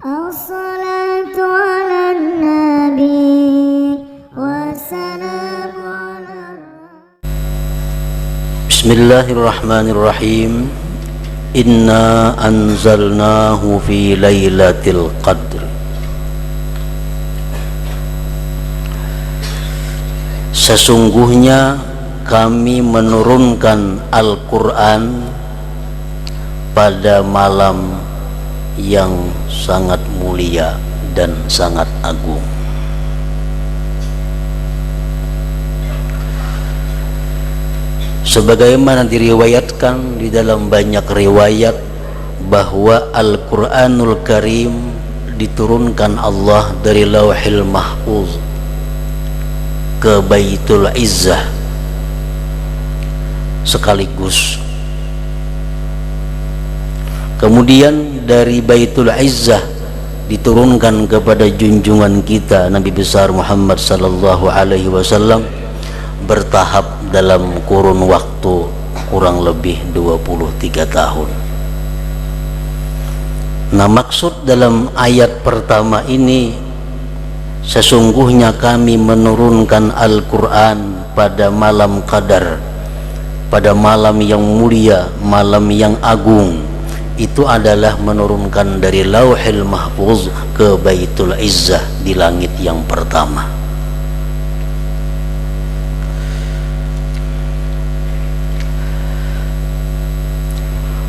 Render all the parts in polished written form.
الصلاة على النبي والسلام على Bismillahirrahmanirrahim. Inna anzalnahu fi lailatul qadr. Sesungguhnya kami menurunkan Al-Quran pada malam yang sangat mulia dan sangat agung. Sebagaimana diriwayatkan di dalam banyak riwayat bahwa Al-Quranul Karim diturunkan Allah dari Lauhil Mahfuz ke Baitul Izzah sekaligus. Kemudian dari Baitul Izzah diturunkan kepada junjungan kita Nabi besar Muhammad sallallahu alaihi wasallam bertahap dalam kurun waktu kurang lebih 23 tahun. Nah, maksud dalam ayat pertama ini, sesungguhnya kami menurunkan Al-Quran pada malam Qadar, pada malam yang mulia, malam yang agung. Itu adalah menurunkan dari Lauhil Mahfuz ke Baitul Izzah di langit yang pertama.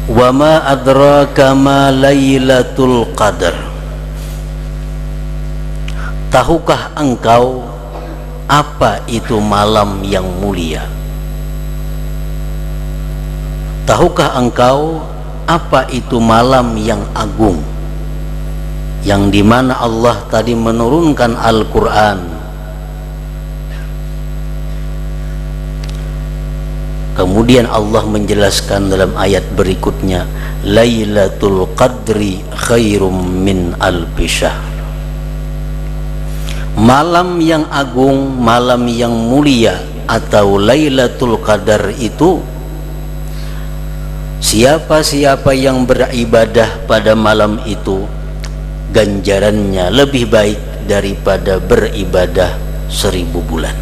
Wa ma adraka ma Lailatul Qadar. Tahukah engkau apa itu malam yang mulia? Tahukah engkau apa itu malam yang agung, yang dimana Allah tadi menurunkan Al-Quran? Kemudian Allah menjelaskan dalam ayat berikutnya, Lailatul Qadri khairum min alfi syahr. Malam yang agung, malam yang mulia atau Lailatul Qadar itu, siapa-siapa yang beribadah pada malam itu, ganjarannya lebih baik daripada beribadah 1000 bulan.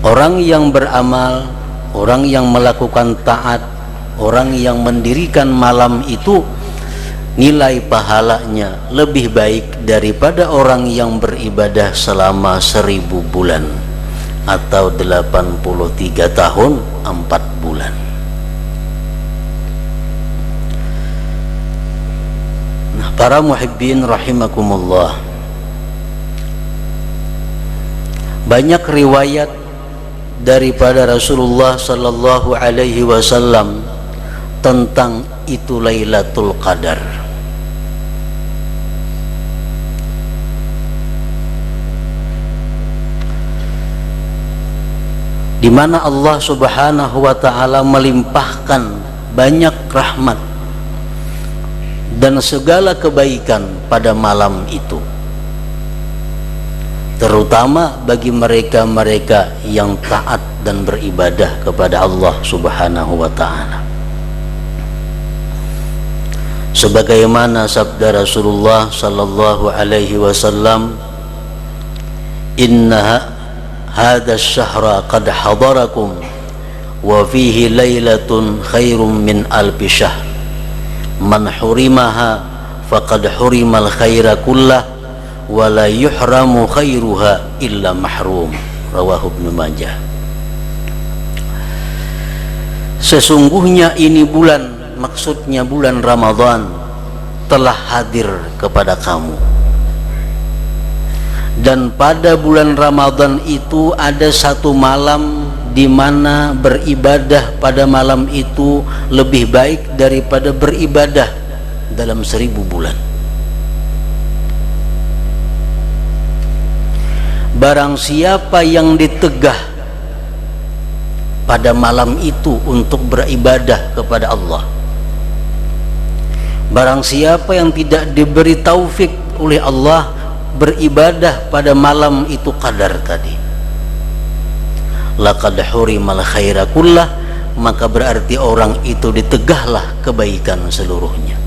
Orang yang beramal, orang yang melakukan taat, orang yang mendirikan malam itu, nilai pahalanya lebih baik daripada orang yang beribadah selama 1000 bulan atau 83 tahun 4 bulan. Nah, para muhibbin rahimakumullah, banyak riwayat daripada Rasulullah sallallahu alaihi wasallam tentang itu Lailatul Qadar. Di mana Allah Subhanahu wa taala melimpahkan banyak rahmat dan segala kebaikan pada malam itu, terutama bagi mereka-mereka yang taat dan beribadah kepada Allah Subhanahu wa taala. Sebagaimana sabda Rasulullah sallallahu alaihi wasallam, "Inna hadha ash-shahra qad hadarakum wa fihi lailatun khairum min alfi syahr. Man hurimaha faqad hurimal khaira kullah wa la yuhramu khairuha illa mahrum." Rawahu Ibnu Majah. Sesungguhnya ini bulan, maksudnya bulan Ramadan, telah hadir kepada kamu, dan pada bulan Ramadan itu ada satu malam di mana beribadah pada malam itu lebih baik daripada beribadah dalam 1000 bulan. Barang siapa yang ditegah pada malam itu untuk beribadah kepada Allah, barang siapa yang tidak diberi taufik oleh Allah beribadah pada malam itu Qadar tadi, laqad hurimal khaira kullah, maka berarti orang itu ditegahlah kebaikan seluruhnya.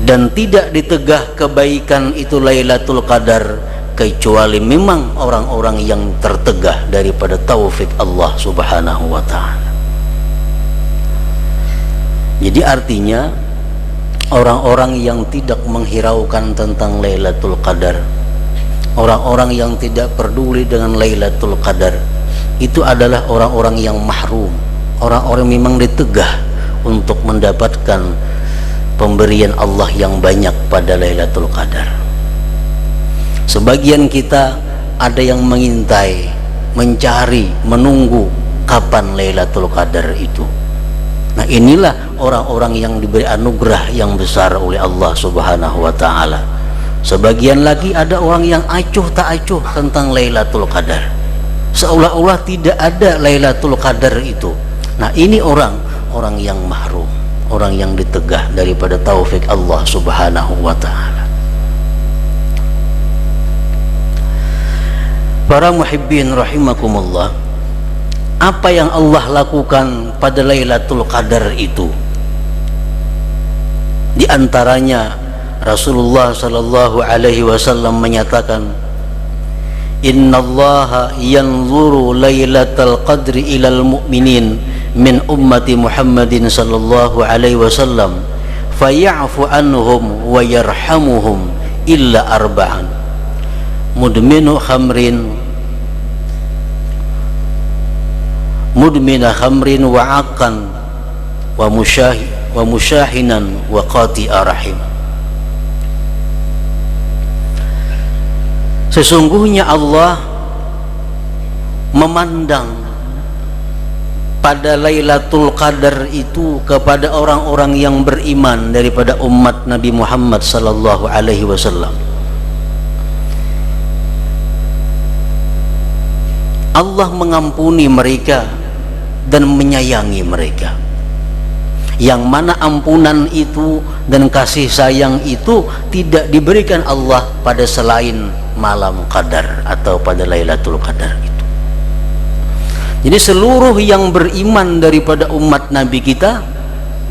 Dan tidak ditegah kebaikan itu Lailatul Qadar kecuali memang orang-orang yang tertegah daripada taufik Allah Subhanahu wa ta'ala. Jadi artinya orang-orang yang tidak menghiraukan tentang Lailatul Qadar, orang-orang yang tidak peduli dengan Lailatul Qadar, itu adalah orang-orang yang mahrum, orang-orang memang ditegah untuk mendapatkan pemberian Allah yang banyak pada Lailatul Qadar. Sebagian kita ada yang mengintai, mencari, menunggu kapan Lailatul Qadar itu. Nah, inilah orang-orang yang diberi anugerah yang besar oleh Allah Subhanahu wa ta'ala. Sebagian lagi ada orang yang acuh tak acuh tentang Lailatul Qadar, seolah-olah tidak ada Lailatul Qadar itu. Nah, ini orang yang mahrum, orang yang ditegah daripada taufik Allah Subhanahu wa ta'ala. Para muhibbin rahimakumullah, apa yang Allah lakukan pada Lailatul Qadar itu? Di antaranya Rasulullah sallallahu alaihi wasallam menyatakan, innallaha yanzuru lailatal qadri ilal mu'minin min ummati Muhammadin sallallahu alaihi wasallam faya'fu anhum wa yarhamuhum illa arba'an mudmina khamrin wa aqan wa musyahinan wa qati'a rahim. Sesungguhnya Allah memandang pada Lailatul Qadar itu kepada orang-orang yang beriman daripada umat Nabi Muhammad sallallahu alaihi wasallam. Allah mengampuni mereka dan menyayangi mereka, yang mana ampunan itu dan kasih sayang itu tidak diberikan Allah pada selain malam Qadar atau pada Lailatul Qadar itu. Jadi seluruh yang beriman daripada umat Nabi kita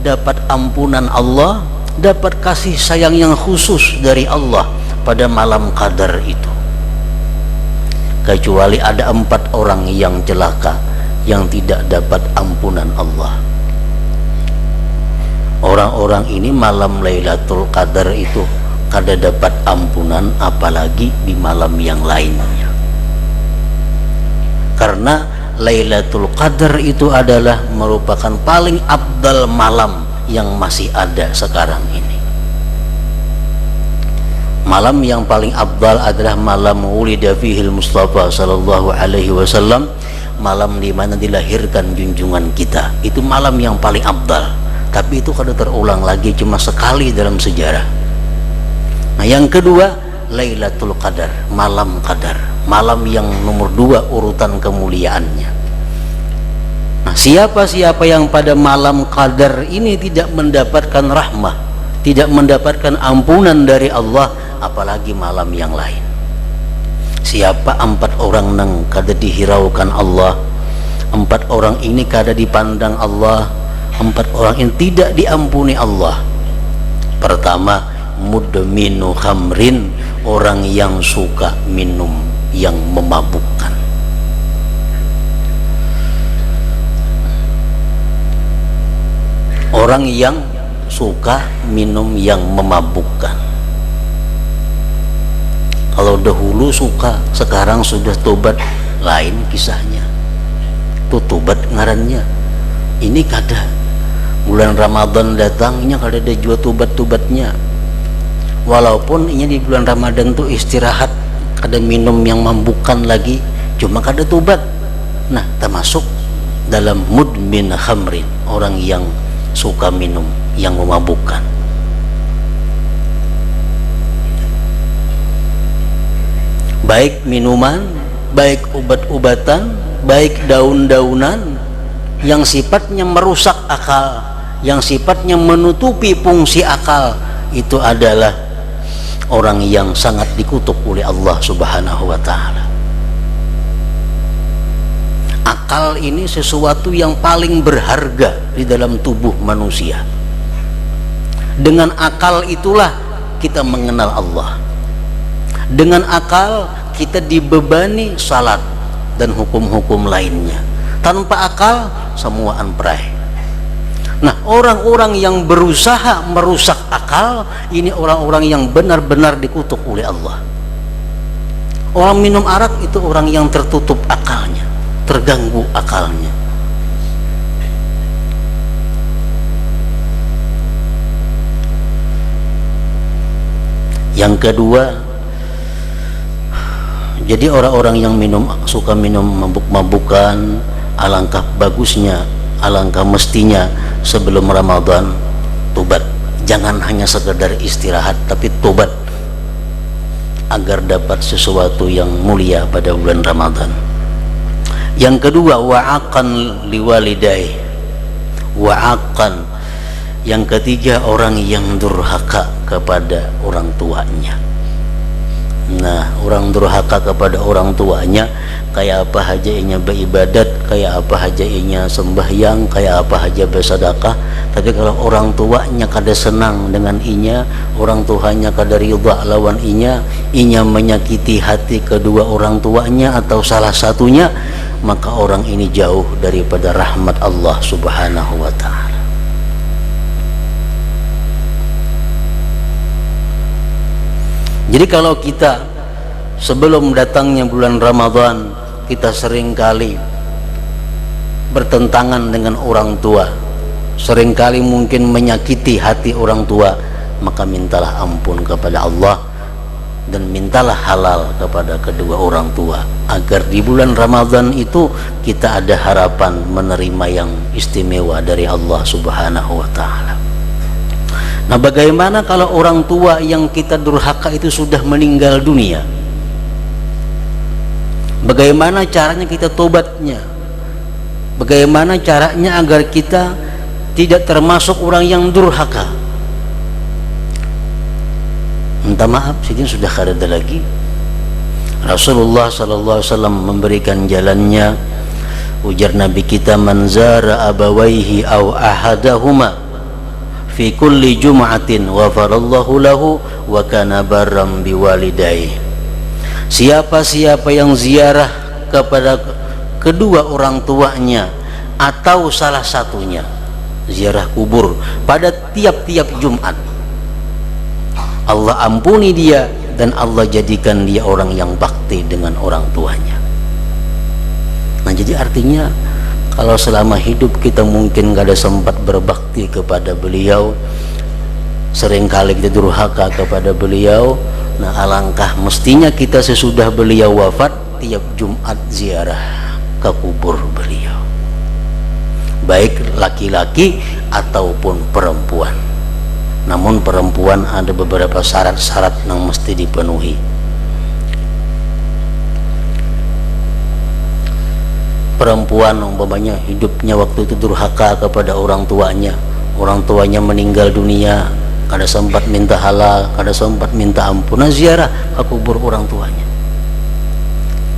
dapat ampunan Allah, dapat kasih sayang yang khusus dari Allah pada malam Qadar itu. Kecuali ada 4 orang yang celaka, yang tidak dapat ampunan Allah. Orang-orang ini malam Lailatul Qadar itu kada dapat ampunan, apalagi di malam yang lainnya. Karena Lailatul Qadar itu adalah merupakan paling afdal malam yang masih ada sekarang ini. Malam yang paling afdal adalah malam wulida fihil Mustafa sallallahu alaihi wasallam, malam di mana dilahirkan junjungan kita. Itu malam yang paling afdal, tapi itu kada terulang lagi, cuma sekali dalam sejarah. Nah, yang kedua Lailatul Qadar, malam Qadar, malam yang nomor 2 urutan kemuliaannya. Nah, siapa-siapa yang pada malam Qadar ini tidak mendapatkan rahmah, tidak mendapatkan ampunan dari Allah, apalagi malam yang lain. Siapa 4 orang nang kada dihiraukan Allah, 4 orang ini kada dipandang Allah, 4 orang ini tidak diampuni Allah. Pertama, mudminu khamrin, orang yang suka minum yang memabukkan. Orang yang suka minum yang memabukkan. Kalau dahulu suka, sekarang sudah tobat, lain kisahnya. Itu tobat ngarannya. Ini kada. Bulan Ramadan datangnya kada ada jua tobat-tobatnya. Walaupun ini di bulan Ramadan tuh istirahat, kada minum yang memabukkan lagi, cuma kada tobat. Nah, termasuk dalam mudmin khamrin, orang yang suka minum yang memabukkan. Baik minuman, baik obat-obatan, baik daun-daunan yang sifatnya merusak akal, yang sifatnya menutupi fungsi akal, itu adalah orang yang sangat dikutuk oleh Allah Subhanahu wa ta'ala. Akal ini sesuatu yang paling berharga di dalam tubuh manusia. Dengan akal itulah kita mengenal Allah. Dengan akal kita dibebani salat dan hukum-hukum lainnya. Tanpa akal semua anprai. Nah, orang-orang yang berusaha merusak akal ini orang-orang yang benar-benar dikutuk oleh Allah. Orang minum arak itu orang yang tertutup akalnya, terganggu akalnya. Yang kedua, jadi orang-orang yang suka minum mabuk-mabukan, alangkah bagusnya, alangkah mestinya sebelum Ramadan tobat. Jangan hanya sekedar istirahat, tapi tobat agar dapat sesuatu yang mulia pada bulan Ramadan. Yang kedua, wa'aqan liwalidai, wa'aqan. Yang ketiga, orang yang durhaka kepada orang tuanya. Nah, orang durhaka kepada orang tuanya, kayak apa aja inya beribadat, kayak apa aja inya sembahyang, kayak apa aja bersedekah, tapi kalau orang tuanya kada senang dengan inya, orang tuanya kada ridha lawan inya menyakiti hati kedua orang tuanya atau salah satunya, maka orang ini jauh daripada rahmat Allah Subhanahu wa ta'ala. Jadi kalau kita sebelum datangnya bulan Ramadan kita seringkali bertentangan dengan orang tua, seringkali mungkin menyakiti hati orang tua, maka mintalah ampun kepada Allah dan mintalah halal kepada kedua orang tua agar di bulan Ramadan itu kita ada harapan menerima yang istimewa dari Allah Subhanahu wa ta'ala. Nah, bagaimana kalau orang tua yang kita durhaka itu sudah meninggal dunia? Bagaimana caranya kita tobatnya? Bagaimana caranya agar kita tidak termasuk orang yang durhaka? Minta maaf, sidin sudah kada ada lagi. Rasulullah sallallahu alaihi wasallam memberikan jalannya. Ujar Nabi kita, man zara abawaihi aw ahadahuma fi kulli jum'atin wafarallahu lahu wa kana barram biwalidayhi. Siapa-siapa yang ziarah kepada kedua orang tuanya atau salah satunya, ziarah kubur pada tiap-tiap Jumat, Allah ampuni dia dan Allah jadikan dia orang yang bakti dengan orang tuanya. Nah, jadi artinya kalau selama hidup kita mungkin gak ada sempat berbakti kepada beliau, seringkali kita durhaka kepada beliau, nah alangkah mestinya kita sesudah beliau wafat tiap Jumat ziarah ke kubur beliau, baik laki-laki ataupun perempuan. Namun perempuan ada beberapa syarat-syarat yang mesti dipenuhi. Perempuan umpamanya hidupnya waktu itu durhaka kepada orang tuanya meninggal dunia, kada sempat minta halal, kada sempat minta ampunan, ziarah ke kubur orang tuanya.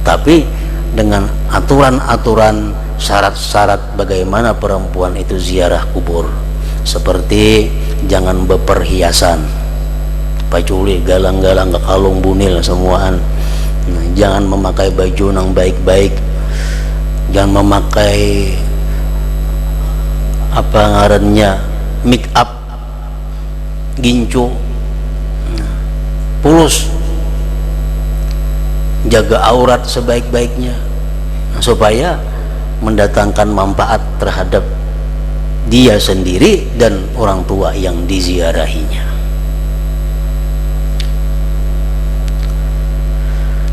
Tapi dengan aturan-aturan, syarat-syarat bagaimana perempuan itu ziarah kubur, seperti jangan berperhiasan, paculi, galang-galang, kalung bunil semuaan. Nah, jangan memakai baju yang baik-baik, jangan memakai apa ngarannya make up gincu, pulus, jaga aurat sebaik-baiknya, supaya mendatangkan manfaat terhadap dia sendiri dan orang tua yang diziarahinya.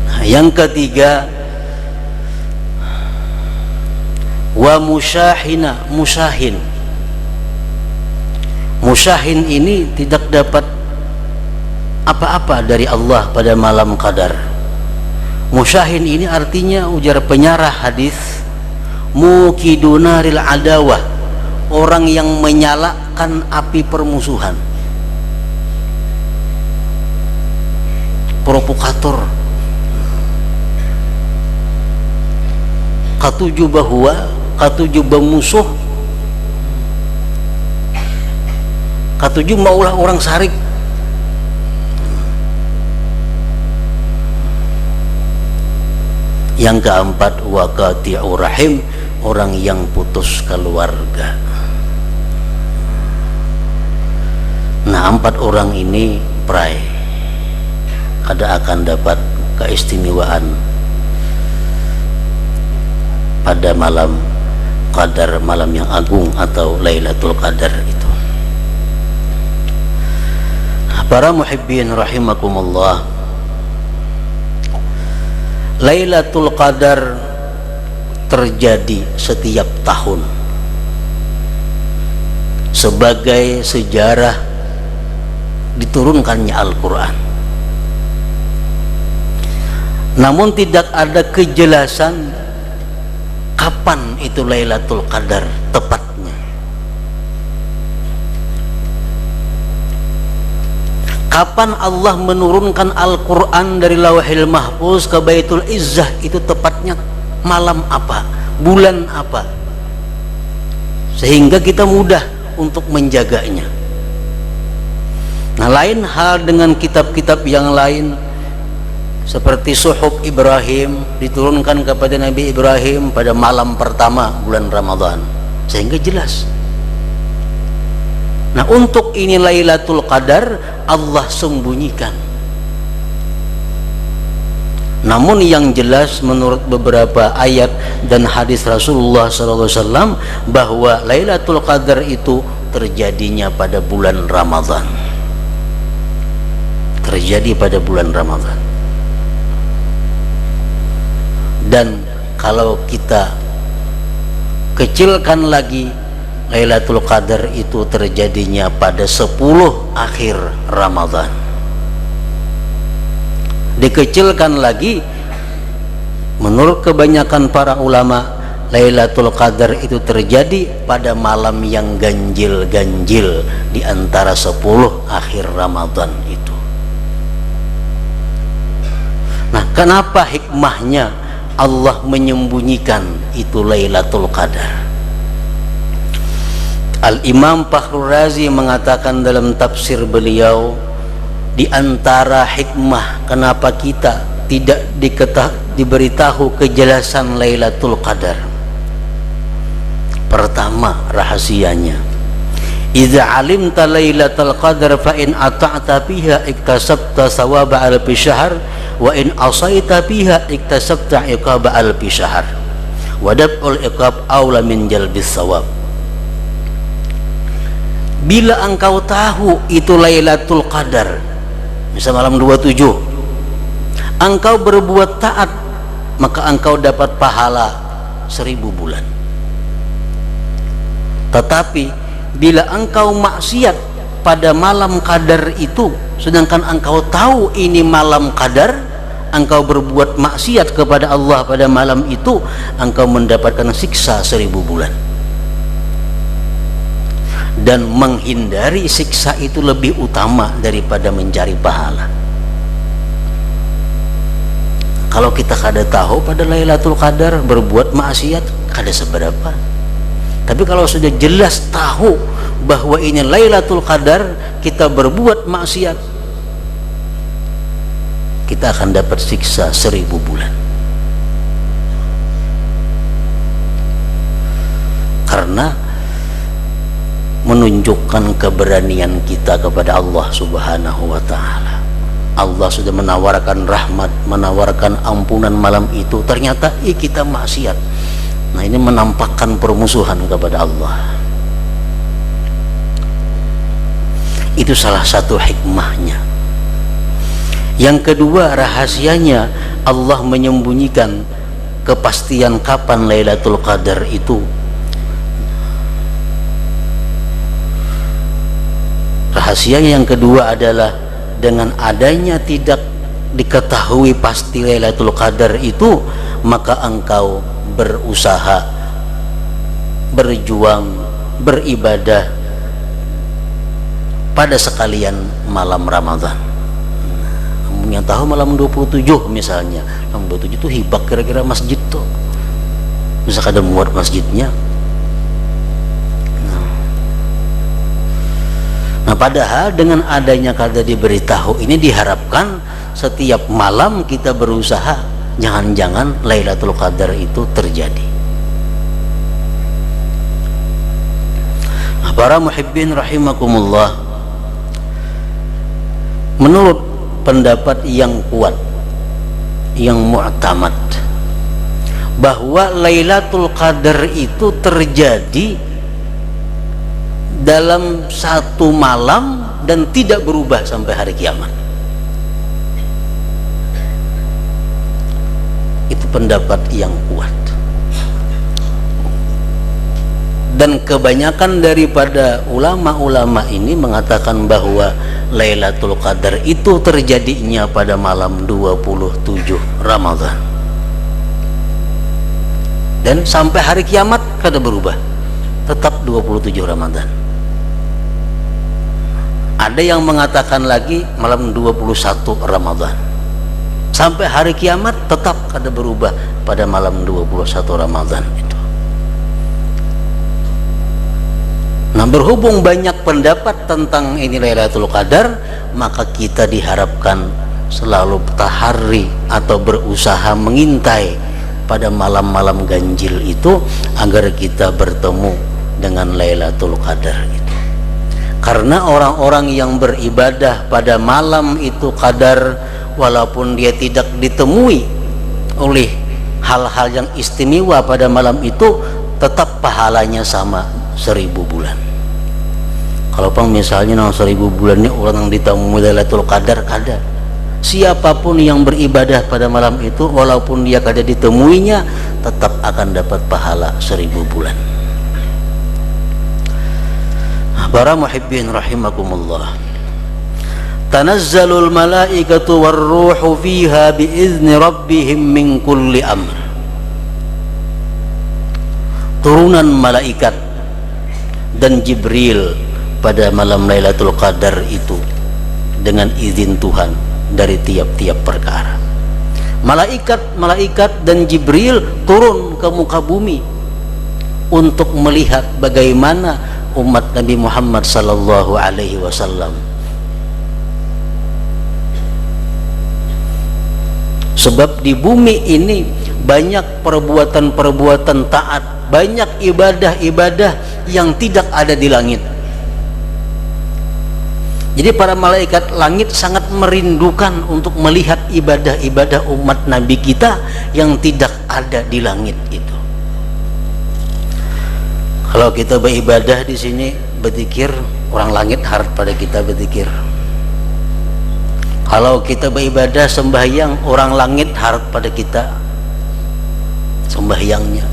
Nah, yang ketiga, wa musyahin. Musyahin ini tidak dapat apa-apa dari Allah pada malam qadar. Musyahin ini artinya, ujar penyarah hadis, mukidunaril adawah, orang yang menyalakan api permusuhan, provokator. katujuh bahwa katujuh bemusuh, katujuh maulah orang syarik. Yang keempat waqati'u rahim, orang yang putus keluarga. Nah, 4 orang ini pray ada akan dapat keistimewaan pada malam Qadar, malam yang agung atau Lailatul Qadar itu. Para muhibbin rahimakumullah, Lailatul Qadar terjadi setiap tahun sebagai sejarah diturunkannya Al-Quran. Namun tidak ada kejelasan kapan itu Lailatul Qadar tepatnya. Kapan Allah menurunkan Al-Quran dari Lauhil Mahfuz ke Baitul Izzah itu tepatnya malam apa, bulan apa, sehingga kita mudah untuk menjaganya. Nah, lain hal dengan kitab-kitab yang lain seperti Suhuf Ibrahim diturunkan kepada Nabi Ibrahim pada malam pertama bulan Ramadan, sehingga jelas. Nah, untuk ini Lailatul Qadar Allah sembunyikan. Namun yang jelas menurut beberapa ayat dan hadis Rasulullah SAW bahwa Lailatul Qadar itu terjadinya pada bulan Ramadan. Terjadi pada bulan Ramadan. Dan kalau kita kecilkan lagi, Lailatul Qadar itu terjadinya pada 10 akhir Ramadan. Dikecilkan lagi, menurut kebanyakan para ulama, Lailatul Qadar itu terjadi pada malam yang ganjil-ganjil di antara 10 akhir Ramadan itu. Nah, kenapa hikmahnya Allah menyembunyikan itu Lailatul Qadar? Al-Imam Fakhrul Razi mengatakan dalam tafsir beliau, di antara hikmah kenapa kita tidak diberitahu kejelasan Lailatul Qadar. Pertama, rahasianya, idza alimta Lailatul Qadar fa in ata'ta fiha iktasabta thawaba alfi syahr wa in asaita fiha iktasabta iqaba alfi syahr wa dab'ul iqab aula min jalbis thawab. Bila engkau tahu itu Lailatul Qadar, misal malam 27, engkau berbuat taat, maka engkau dapat pahala 1000 bulan. Tetapi bila engkau maksiat pada malam Qadar itu, sedangkan engkau tahu ini malam Qadar, engkau berbuat maksiat kepada Allah pada malam itu, engkau mendapatkan siksa 1000 bulan. Dan menghindari siksa itu lebih utama daripada mencari pahala. Kalau kita kada tahu pada Lailatul Qadar berbuat maksiat kada seberapa. Tapi kalau sudah jelas tahu bahwa ini Lailatul Qadar, kita berbuat maksiat, kita akan dapat siksa 1000 bulan. Karena menunjukkan keberanian kita kepada Allah Subhanahu wa ta'ala. Allah sudah menawarkan rahmat, menawarkan ampunan malam itu, ternyata kita maksiat. Nah, ini menampakkan permusuhan kepada Allah. Itu salah satu hikmahnya. Yang kedua, rahasianya Allah menyembunyikan kepastian kapan Lailatul Qadar itu. Rahasianya yang kedua adalah dengan adanya tidak diketahui pasti Lailatul Qadar itu, maka engkau berusaha, berjuang, beribadah pada sekalian malam Ramadan. Yang tahu malam 27 misalnya, malam 27 itu hibak kira-kira masjid tuh. bisa kada muat masjidnya. Nah, padahal dengan adanya kada diberitahu ini diharapkan setiap malam kita berusaha jangan-jangan Lailatul Qadar itu terjadi. Nah, para muhibbin rahimakumullah, menurut pendapat yang kuat, yang mu'tamad, bahwa Lailatul Qadar itu terjadi dalam satu malam dan tidak berubah sampai hari kiamat. Itu pendapat yang kuat, dan kebanyakan daripada ulama-ulama ini mengatakan bahwa Lailatul Qadar itu terjadinya pada malam 27 Ramadan dan sampai hari kiamat kada berubah, tetap 27 Ramadan. Ada yang mengatakan lagi malam 21 Ramadan. Sampai hari kiamat tetap kada berubah pada malam 21 Ramadan itu. Nah, berhubung banyak pendapat tentang ini Lailatul Qadar, maka kita diharapkan selalu tahari atau berusaha mengintai pada malam-malam ganjil itu agar kita bertemu dengan Lailatul Qadar itu. Karena orang-orang yang beribadah pada malam itu qadar, walaupun dia tidak ditemui oleh hal-hal yang istimewa pada malam itu, tetap pahalanya sama 1000 bulan. Kalau pang misalnya nang 1000 bulan ini orang yang ditemui Lailatul Qadar kada, siapapun yang beribadah pada malam itu walaupun dia kada ditemuinya tetap akan dapat pahala 1000 bulan. Para muhibbin rahimakumullah, tanazzalul malaikatu warruhu fiha biizni rabbihim min kulli amr. Turunan malaikat dan Jibril pada malam Lailatul Qadar itu dengan izin Tuhan dari tiap-tiap perkara. Malaikat dan Jibril turun ke muka bumi untuk melihat bagaimana umat Nabi Muhammad sallallahu alaihi wasallam. Sebab di bumi ini banyak perbuatan-perbuatan taat, banyak ibadah-ibadah yang tidak ada di langit. Jadi para malaikat langit sangat merindukan untuk melihat ibadah-ibadah umat Nabi kita yang tidak ada di langit itu. Kalau kita beribadah di sini berzikir, orang langit harap pada kita berzikir. Kalau kita beribadah sembahyang, orang langit harap pada kita sembahyangnya.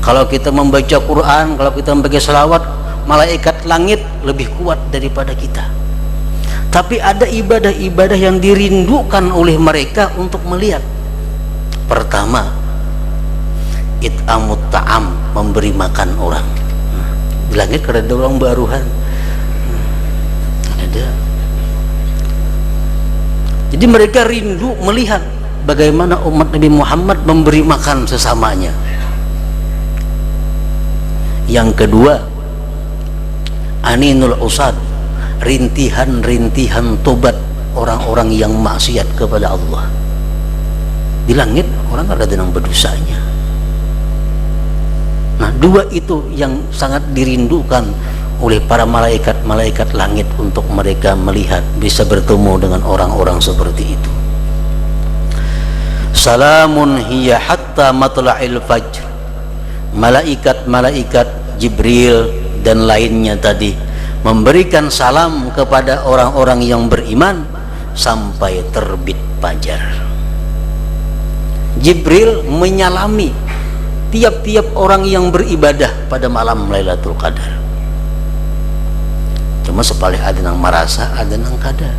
Kalau kita membaca Quran, kalau kita membaca selawat, malaikat langit lebih kuat daripada kita. Tapi ada ibadah-ibadah yang dirindukan oleh mereka untuk melihat. Pertama, it'amut ta'am, memberi makan orang. Di langit kada ada orang baruhan, ada. Jadi mereka rindu melihat bagaimana umat Nabi Muhammad memberi makan sesamanya. Yang kedua, aninul usad, rintihan-rintihan tobat orang-orang yang maksiat kepada Allah. Di langit orang ada yang berdosanya. Nah, dua itu yang sangat dirindukan oleh para malaikat langit untuk mereka melihat, bisa bertemu dengan orang-orang seperti itu. Salamun hiya hatta matla'il fajr. Malaikat Jibril dan lainnya tadi memberikan salam kepada orang-orang yang beriman sampai terbit fajar. Jibril menyalami tiap-tiap orang yang beribadah pada malam Lailatul Qadar. Cuma sepalih ada nang merasa, ada nang kada.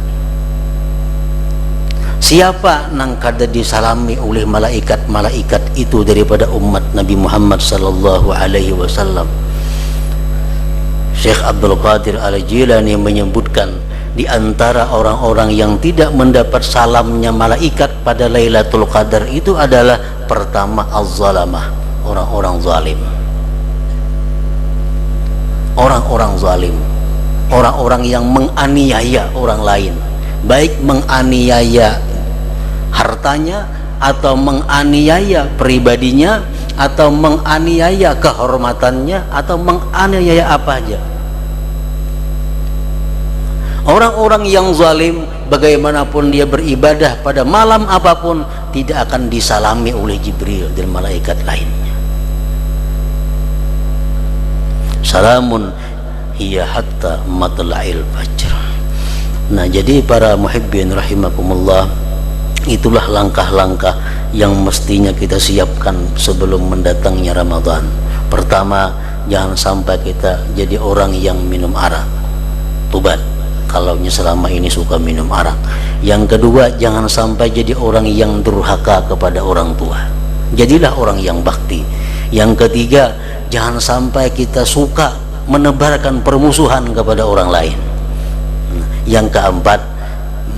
Siapa nang kada disalami oleh malaikat-malaikat itu daripada umat Nabi Muhammad sallallahu alaihi wasallam? Syekh Abdul Qadir Al-Jilani menyebutkan di antara orang-orang yang tidak mendapat salamnya malaikat pada Lailatul Qadar itu adalah pertama az-zalamah, orang-orang zalim. Orang-orang zalim, orang-orang yang menganiaya orang lain, baik menganiaya hartanya atau menganiaya pribadinya atau menganiaya kehormatannya atau menganiaya apa aja. Orang-orang yang zalim, bagaimanapun dia beribadah pada malam apapun, tidak akan disalami oleh Jibril dan malaikat lainnya. Salamun hiya hatta matla'il fajr. Nah, jadi para muhibbin rahimakumullah, itulah langkah-langkah yang mestinya kita siapkan sebelum mendatangnya Ramadan. Pertama, jangan sampai kita jadi orang yang minum arak. Tobat kalau selama ini suka minum arak. Yang kedua, jangan sampai jadi orang yang durhaka kepada orang tua. Jadilah orang yang bakti. Yang ketiga, jangan sampai kita suka menebarkan permusuhan kepada orang lain. Yang keempat,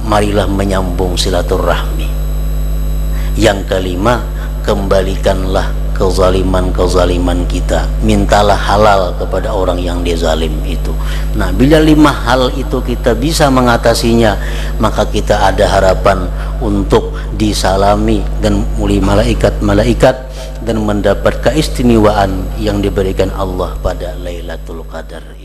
marilah menyambung silaturahmi. Yang kelima, kembalikanlah kezaliman-kezaliman kita. Mintalah halal kepada orang yang dia zalim itu. Nah, bila 5 hal itu kita bisa mengatasinya, maka kita ada harapan untuk disalami dan oleh malaikat-malaikat dan mendapat keistimewaan yang diberikan Allah pada Lailatul Qadar.